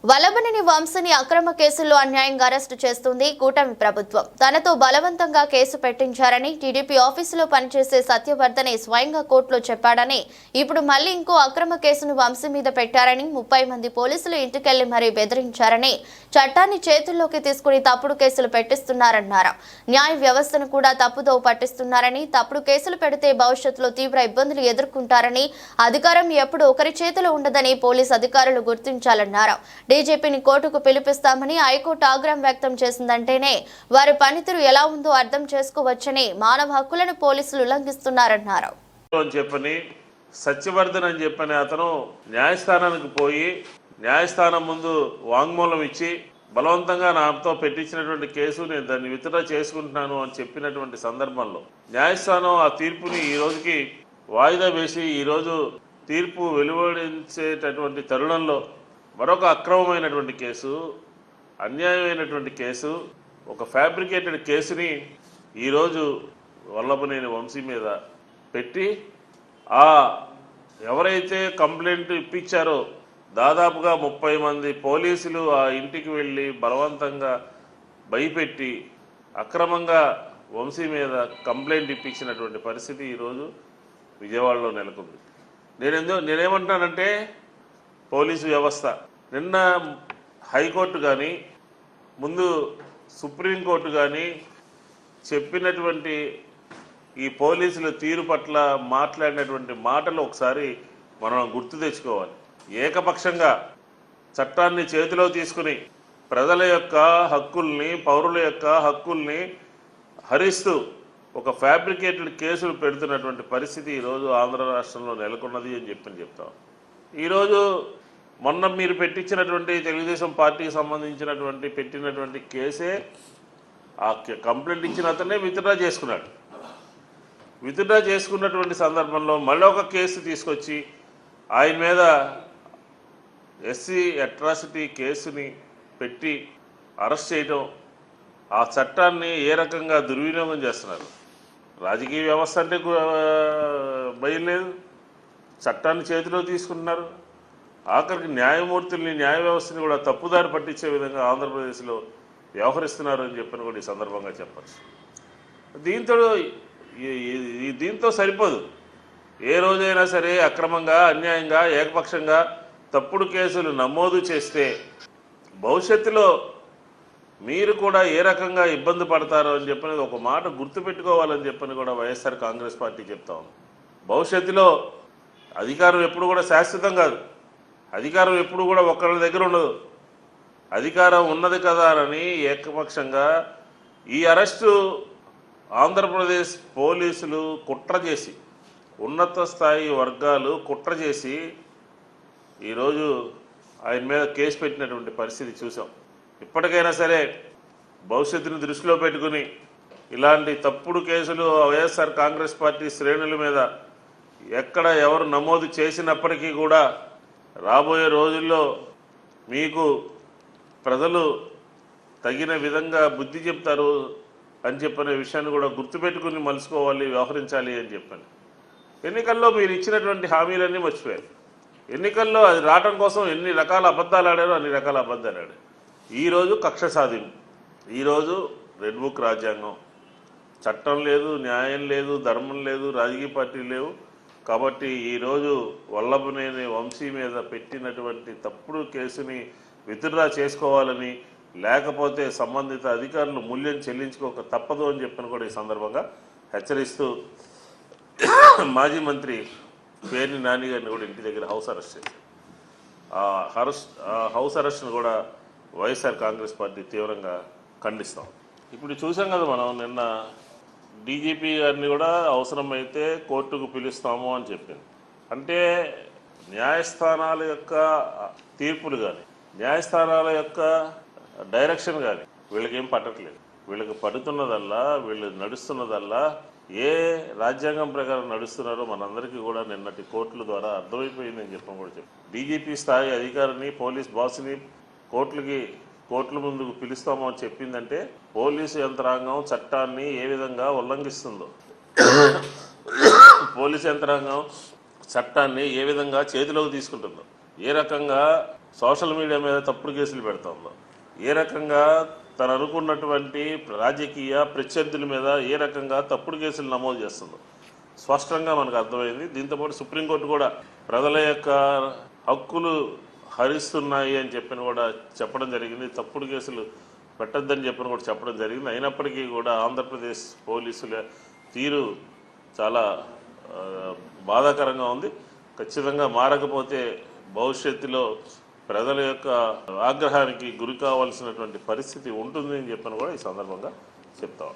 వల్లభనేని వంశీని అక్రమ కేసుల్లో అన్యాయంగా అరెస్టు చేస్తుంది కూటమి ప్రభుత్వం. తనతో బలవంతంగా కేసు పెట్టించారని టీడీపీ ఆఫీసులో పనిచేసే సత్యవర్ధనే స్వయంగా కోర్టులో చెప్పాడని, ఇప్పుడు మళ్లీ ఇంకో అక్రమ కేసును వంశీ మీద పెట్టారని, 30 మంది పోలీసులు ఇంటికెళ్లి మరీ బెదిరించారని, చట్టాన్ని చేతుల్లోకి తీసుకుని తప్పుడు కేసులు పెట్టిస్తున్నారన్నారు. న్యాయ వ్యవస్థను కూడా తప్పుదో పట్టిస్తున్నారని, తప్పుడు కేసులు పెడితే భవిష్యత్తులో తీవ్ర ఇబ్బందులు ఎదుర్కొంటారని, అధికారం ఎప్పుడు ఒకరి చేతిలో ఉండదని పోలీసు అధికారులు గుర్తించాలన్నారు. డీజీపీని కోర్టుకు పిలిపిస్తామని హైకోర్టు ఆగ్రహం వ్యక్తం చేసిందంటేనే వారి పనితీరు ఎలా ఉందో అర్థం చేసుకోవచ్చని, మానవ హక్కులను పోలీసులు ఉల్లంఘిస్తున్నారన్నారు. సత్యవర్ధన్ అని చెప్పని అతను న్యాయస్థానానికి పోయి న్యాయస్థానం ముందు వాంగ్మూలం ఇచ్చి బలవంతంగా నాతో పెట్టించినటువంటి కేసు నేను దాన్ని విత్డ్రా చేసుకుంటున్నాను అని చెప్పినటువంటి సందర్భంలో న్యాయస్థానం ఆ తీర్పుని ఈ రోజుకి వాయిదా వేసి ఈరోజు తీర్పు వెలువడించేటటువంటి తరుణంలో మరొక అక్రమమైనటువంటి కేసు, అన్యాయమైనటువంటి కేసు, ఒక ఫ్యాబ్రికేటెడ్ కేసుని ఈరోజు వల్లభనేని వంశీ మీద పెట్టి ఎవరైతే కంప్లైంట్ ఇప్పించారో దాదాపుగా 30 మంది పోలీసులు ఆ ఇంటికి వెళ్ళి బలవంతంగా భయపెట్టి అక్రమంగా వంశీ మీద కంప్లైంట్ ఇప్పించినటువంటి పరిస్థితి ఈరోజు విజయవాడలో నెలకొంది. నేనేమంటున్నానంటే పోలీసు వ్యవస్థ నిన్న హైకోర్టు కానీ ముందు సుప్రీంకోర్టు కానీ చెప్పినటువంటి ఈ పోలీసుల తీరు పట్ల మాట్లాడినటువంటి మాటలు ఒకసారి మనం గుర్తు తెచ్చుకోవాలి. ఏకపక్షంగా చట్టాన్ని చేతిలో తీసుకుని ప్రజల యొక్క హక్కుల్ని, పౌరుల యొక్క హక్కుల్ని హరిస్తూ ఒక ఫ్యాబ్రికేటెడ్ కేసులు పెడుతున్నటువంటి పరిస్థితి ఈరోజు ఆంధ్ర రాష్ట్రంలో నెలకొన్నది అని చెప్తాం. ఈరోజు మొన్న మీరు పెట్టించినటువంటి తెలుగుదేశం పార్టీకి సంబంధించినటువంటి పెట్టినటువంటి కేసే ఆ కంప్లైంట్ ఇచ్చిన అతనే విత్డ్రా చేసుకున్నాడు. విత్డ్రా చేసుకున్నటువంటి సందర్భంలో మళ్ళీ ఒక కేసు తీసుకొచ్చి ఆయన మీద ఎస్సీ అట్రాసిటీ కేసుని పెట్టి అరెస్ట్ చేయడం, ఆ చట్టాన్ని ఏ రకంగా దుర్వినియోగం చేస్తున్నారు. రాజకీయ వ్యవస్థ అంటే భయం లేదు, చట్టాన్ని చేతిలో తీసుకుంటున్నారు. ఆఖరికి న్యాయమూర్తుల్ని, న్యాయ వ్యవస్థని కూడా తప్పుదారి పట్టించే విధంగా ఆంధ్రప్రదేశ్లో వ్యవహరిస్తున్నారు అని చెప్పని కూడా ఈ సందర్భంగా చెప్పచ్చు. దీంతో సరిపోదు. ఏ రోజైనా సరే అక్రమంగా, అన్యాయంగా, ఏకపక్షంగా తప్పుడు కేసులు నమోదు చేస్తే భవిష్యత్తులో మీరు కూడా ఏ రకంగా ఇబ్బంది పడతారో అని చెప్పని ఒక మాట గుర్తుపెట్టుకోవాలని చెప్పని కూడా వైఎస్ఆర్ కాంగ్రెస్ పార్టీ చెప్తా ఉంది. భవిష్యత్తులో అధికారం ఎప్పుడు కూడా శాశ్వతం కాదు, అధికారం ఎప్పుడు కూడా ఒక్కరి దగ్గర ఉండదు. అధికారం ఉన్నది కదా అని ఏకపక్షంగా ఈ అరెస్టు ఆంధ్రప్రదేశ్ పోలీసులు కుట్ర చేసి, ఉన్నత స్థాయి వర్గాలు కుట్ర చేసి ఈరోజు ఆయన మీద కేసు పెట్టినటువంటి పరిస్థితి చూసాం. ఇప్పటికైనా సరే భవిష్యత్తును దృష్టిలో పెట్టుకుని ఇలాంటి తప్పుడు కేసులు వైఎస్ఆర్ కాంగ్రెస్ పార్టీ శ్రేణుల మీద ఎక్కడ ఎవరు నమోదు చేసినప్పటికీ కూడా రాబోయే రోజుల్లో మీకు ప్రజలు తగిన విధంగా బుద్ధి చెప్తారు అని చెప్పిన విషయాన్ని కూడా గుర్తుపెట్టుకుని మలుసుకోవాలి, వ్యవహరించాలి అని చెప్పాను. ఎన్నికల్లో మీరు ఇచ్చినటువంటి హామీలన్నీ మర్చిపోయారు. ఎన్నికల్లో అది రావడం కోసం ఎన్ని రకాల అబద్ధాలు ఆడారో అన్ని రకాల అబద్ధాలు ఆడారు. ఈరోజు కక్ష సాధింపు, ఈరోజు రెడ్ బుక్ రాజ్యాంగం, చట్టం లేదు, న్యాయం లేదు, ధర్మం లేదు, రాజకీయ పార్టీలు లేవు. కాబట్టి ఈరోజు వల్లభనేని వంశీ మీద పెట్టినటువంటి తప్పుడు కేసుని విత్డ్రా చేసుకోవాలని, లేకపోతే సంబంధిత అధికారులు మూల్యం చెల్లించుకోక తప్పదు అని చెప్పని కూడా ఈ సందర్భంగా హెచ్చరిస్తూ మాజీ మంత్రి పేర్ని నాని గారిని కూడా ఇంటి దగ్గర హౌస్ అరెస్ట్ చేశారు. హౌస్ అరెస్ట్ను కూడా వైఎస్ఆర్ కాంగ్రెస్ పార్టీ తీవ్రంగా ఖండిస్తాం. ఇప్పుడు చూసాం కదా మనం, నిన్న డీజీపీ గారిని కూడా అవసరమైతే కోర్టుకు పిలుస్తాము అని చెప్పింది. అంటే న్యాయస్థానాల యొక్క తీర్పులు కానీ, న్యాయస్థానాల యొక్క డైరెక్షన్ కానీ వీళ్ళకేం పట్టట్లేదు. వీళ్ళకి పడుతున్నదల్లా, వీళ్ళు నడుస్తున్నదల్లా ఏ రాజ్యాంగం ప్రకారం నడుస్తున్నారో మనందరికీ కూడా నిన్నటి కోర్టుల ద్వారా అర్థమైపోయిందని చెప్పడం కూడా చెప్పి, డీజీపీ స్థాయి అధికారిని, పోలీస్ బాస్ని కోర్టుల ముందుకు పిలుస్తామో అని చెప్పిందంటే పోలీసు యంత్రాంగం చట్టాన్ని ఏ విధంగా ఉల్లంఘిస్తుందో, పోలీసు యంత్రాంగం చట్టాన్ని ఏ విధంగా చేతిలోకి తీసుకుంటుందో, ఏ రకంగా సోషల్ మీడియా మీద తప్పుడు కేసులు పెడుతుందో, ఏ రకంగా తను అనుకున్నటువంటి రాజకీయ ప్రత్యర్థుల మీద ఏ రకంగా తప్పుడు కేసులు నమోదు చేస్తుందో స్పష్టంగా మనకు అర్థమైంది. దీంతోపాటు సుప్రీంకోర్టు కూడా ప్రజల యొక్క హక్కులు హరిస్తున్నాయి అని చెప్పడం జరిగింది. తప్పుడు కేసులు పెట్టద్దని కూడా చెప్పడం జరిగింది. అయినప్పటికీ కూడా ఆంధ్రప్రదేశ్ పోలీసుల తీరు చాలా బాధాకరంగా ఉంది. ఖచ్చితంగా మారకపోతే భవిష్యత్తులో ప్రజల యొక్క ఆగ్రహానికి గురి కావాల్సినటువంటి పరిస్థితి ఉంటుంది అని కూడా ఈ సందర్భంగా చెప్తాం.